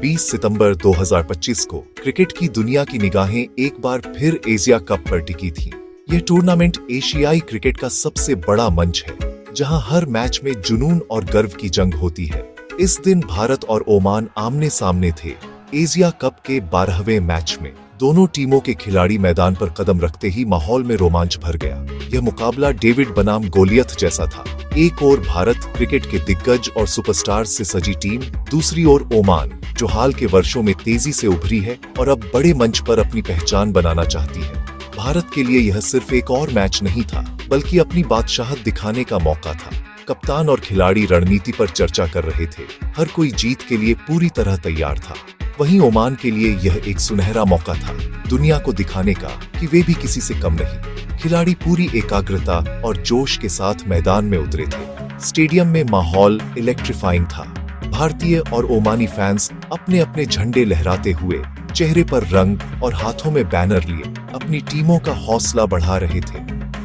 20 सितंबर 2025 को क्रिकेट की दुनिया की निगाहें एक बार फिर एशिया कप पर टिकी थीं। यह टूर्नामेंट एशियाई क्रिकेट का सबसे बड़ा मंच है, जहां हर मैच में जुनून और गर्व की जंग होती है। इस दिन भारत और ओमान आमने सामने थे। एशिया कप के 12वें मैच में दोनों टीमों के खिलाड़ी मैदान पर कदम रखते ही माहौल में रोमांच भर गया। यह मुकाबला डेविड बनाम गोलियत जैसा था। एक ओर भारत, क्रिकेट के दिग्गज और सुपरस्टार्स से सजी टीम, दूसरी ओर ओमान, जो हाल के वर्षों में तेजी से उभरी है और अब बड़े मंच पर अपनी पहचान बनाना चाहती है। भारत के लिए यह सिर्फ एक और मैच नहीं था, बल्कि अपनी बादशाहत दिखाने का मौका था। कप्तान और खिलाड़ी रणनीति पर चर्चा कर रहे थे। हर कोई जीत के लिए पूरी तरह तैयार था। वहीं ओमान के लिए यह एक सुनहरा मौका था, दुनिया को दिखाने का कि वे भी किसी से कम नहीं। खिलाड़ी पूरी एकाग्रता और जोश के साथ मैदान में उतरे थे। स्टेडियम में माहौल इलेक्ट्रीफाइंग था। भारतीय और ओमानी फैंस अपने अपने झंडे लहराते हुए, चेहरे पर रंग और हाथों में बैनर लिए अपनी टीमों का हौसला बढ़ा रहे थे।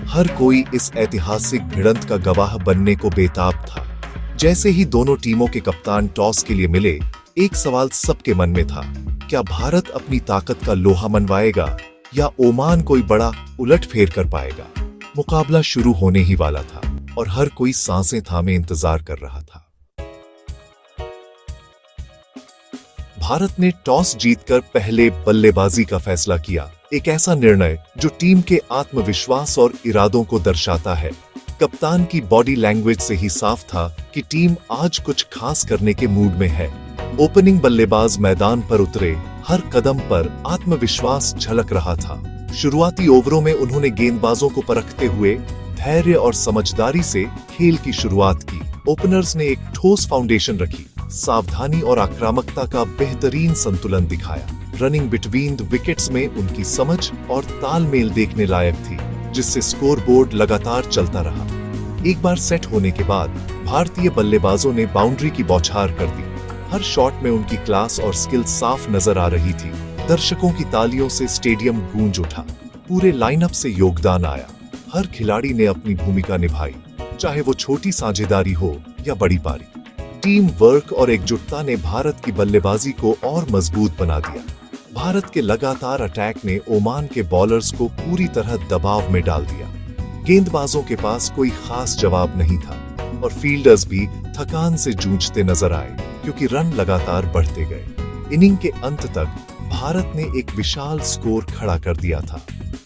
हर कोई इस ऐतिहासिक भिड़ंत का गवाह बनने को बेताब था। जैसे ही दोनों टीमों के कप्तान टॉस के लिए मिले, एक सवाल सबके मन में था, क्या भारत अपनी ताकत का लोहा मनवाएगा या ओमान कोई बड़ा उलटफेर कर पाएगा। मुकाबला शुरू होने ही वाला था और हर कोई सांसें थामे इंतजार कर रहा था। भारत ने टॉस जीतकर पहले बल्लेबाजी का फैसला किया, एक ऐसा निर्णय जो टीम के आत्मविश्वास और इरादों को दर्शाता है। कप्तान की बॉडी लैंग्वेज से ही साफ था कि टीम आज कुछ खास करने के मूड में है। ओपनिंग बल्लेबाज मैदान पर उतरे, हर कदम पर आत्मविश्वास झलक रहा था। शुरुआती ओवरों में उन्होंने गेंदबाजों को परखते हुए धैर्य और समझदारी से खेल की शुरुआत की। ओपनर्स ने एक ठोस फाउंडेशन रखी, सावधानी और आक्रामकता का बेहतरीन संतुलन दिखाया। रनिंग बिटवीन द विकेट्स में उनकी समझ और तालमेल देखने लायक थी, जिससे स्कोरबोर्ड लगातार चलता रहा। एक बार सेट होने के बाद भारतीय बल्लेबाजों ने बाउंड्री की बौछार कर दी। हर शॉट में उनकी क्लास और स्किल साफ नजर आ रही थी। दर्शकों की तालियों से स्टेडियम गूंज उठा। पूरे लाइनअप से योगदान आया। हर खिलाड़ी ने अपनी भूमिका निभाई, चाहे वो छोटी साझेदारी हो या बड़ी पारी। टीम वर्क और एकजुटता ने भारत की बल्लेबाजी को और मजबूत बना दिया। भारत के लगातार अटैक ने ओमान के बॉलर्स को पूरी तरह दबाव में डाल दिया। गेंदबाजों के पास कोई खास जवाब नहीं था और फील्डर्स भी थकान से जूझते नजर आए, क्योंकि रन लगातार बढ़ते गए। इनिंग के अंत तक भारत ने एक विशाल स्कोर खड़ा कर दिया था।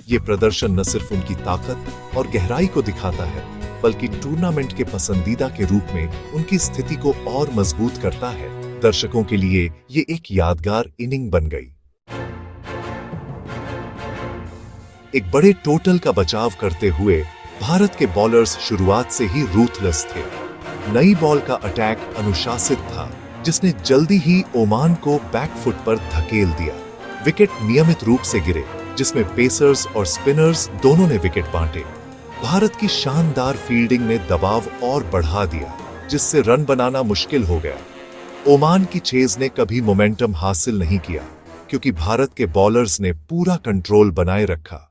ये प्रदर्शन न सिर्फ उनकी ताकत और गहराई को दिखाता है, बल्कि टूर्नामेंट के पसंदीदा के रूप में उनकी स्थिति को और मजबूत करता है। दर्शकों के लिए ये एक यादगार इनिंग बन गई। एक बड़े टोटल का बचाव करते हुए भारत के बॉलर्स शुरुआत से ही रूथलेस थे। नई बॉल का अटैक अनुशासित था, जिसने जल्दी ही ओमान को बैकफुट पर धकेल दिया। विकेट नियमित रूप से गिरे, जिसमें पेसर्स और स्पिनर्स दोनों ने विकेट बांटे। भारत की शानदार फील्डिंग ने दबाव और बढ़ा दिया, जिससे रन बनाना मुश्किल हो गया। ओमान की चेज ने कभी मोमेंटम हासिल नहीं किया, क्योंकि भारत के बॉलर्स ने पूरा कंट्रोल बनाए रखा।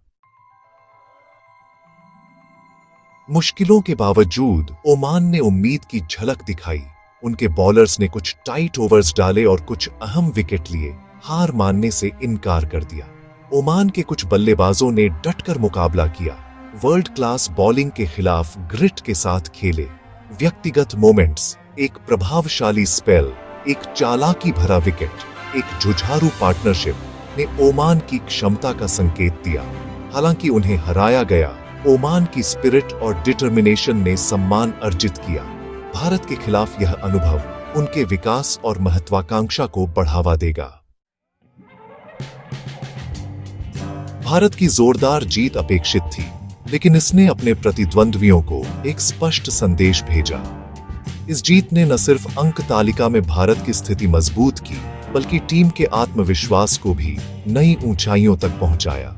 मुश्किलों के बावजूद ओमान ने उम्मीद की झलक दिखाई। उनके बॉलर्स ने कुछ टाइट ओवर्स डाले और कुछ अहम विकेट लिए, हार मानने से इनकार कर दिया। ओमान के कुछ बल्लेबाजों ने डटकर मुकाबला किया, वर्ल्ड क्लास बॉलिंग के खिलाफ ग्रिट के साथ खेले। व्यक्तिगत मोमेंट्स, एक प्रभावशाली स्पेल, एक चालाकी भरा विकेट, एक जुझारू पार्टनरशिप ने ओमान की क्षमता का संकेत दिया। हालांकि उन्हें हराया गया, ओमान की स्पिरिट और डिटर्मिनेशन ने सम्मान अर्जित किया। भारत के खिलाफ यह अनुभव उनके विकास और महत्वाकांक्षा को बढ़ावा देगा। भारत की जोरदार जीत अपेक्षित थी, लेकिन इसने अपने प्रतिद्वंद्वियों को एक स्पष्ट संदेश भेजा। इस जीत ने न सिर्फ अंक तालिका में भारत की स्थिति मजबूत की, बल्कि टीम के आत्मविश्वास को भी नई ऊंचाइयों तक पहुंचाया।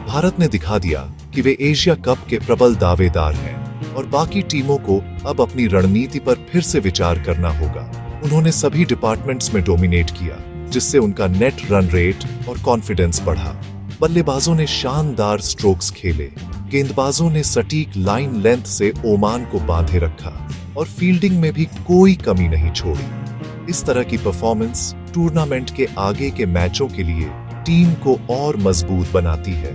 भारत ने दिखा दिया कि वे एशिया कप के प्रबल दावेदार हैं और बाकी टीमों को अब अपनी रणनीति पर फिर से विचार करना होगा। उन्होंने सभी डिपार्टमेंट्स में डोमिनेट किया, जिससे उनका नेट रन रेट और कॉन्फिडेंस बढ़ा। बल्लेबाजों ने शानदार स्ट्रोक्स खेले, गेंदबाजों ने सटीक लाइन लेंथ से ओमान को बांधे रखा और फील्डिंग में भी कोई कमी नहीं छोड़ी। इस तरह की परफॉर्मेंस टूर्नामेंट के आगे के मैचों के लिए टीम को और मजबूत बनाती है।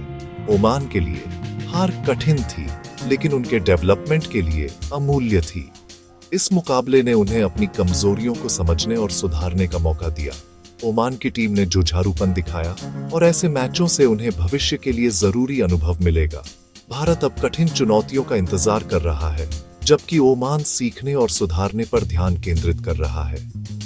ओमान के लिए हार कठिन थी, लेकिन उनके डेवलपमेंट के लिए अमूल्य थी। इस मुकाबले ने उन्हें अपनी कमजोरियों को समझने और सुधारने का मौका दिया। ओमान की टीम ने जुझारूपन दिखाया और ऐसे मैचों से उन्हें भविष्य के लिए जरूरी अनुभव मिलेगा। भारत अब कठिन चुनौतियों का इंतजार कर रहा है, जबकि ओमान सीखने और सुधारने पर ध्यान केंद्रित कर रहा है।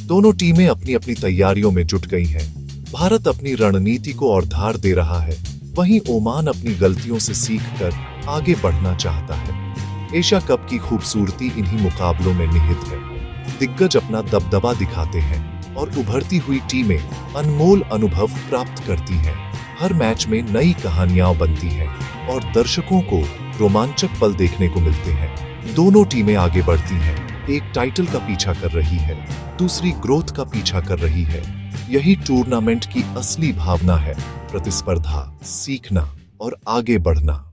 दोनों टीमें अपनी अपनी तैयारियों में जुट गई हैं। भारत अपनी रणनीति को और धार दे रहा है, वहीं ओमान अपनी गलतियों से सीखकर आगे बढ़ना चाहता है। एशिया कप की खूबसूरती इन्हीं मुकाबलों में निहित है। दिग्गज अपना दबदबा दिखाते हैं और उभरती हुई टीमें अनमोल अनुभव प्राप्त करती हैं। हर मैच में नई कहानियां बनती हैं और दर्शकों को रोमांचक पल देखने को मिलते हैं। दोनों टीमें आगे बढ़ती हैं, एक टाइटल का पीछा कर रही है, दूसरी ग्रोथ का पीछा कर रही है। यही टूर्नामेंट की असली भावना है, प्रतिस्पर्धा, सीखना और आगे बढ़ना।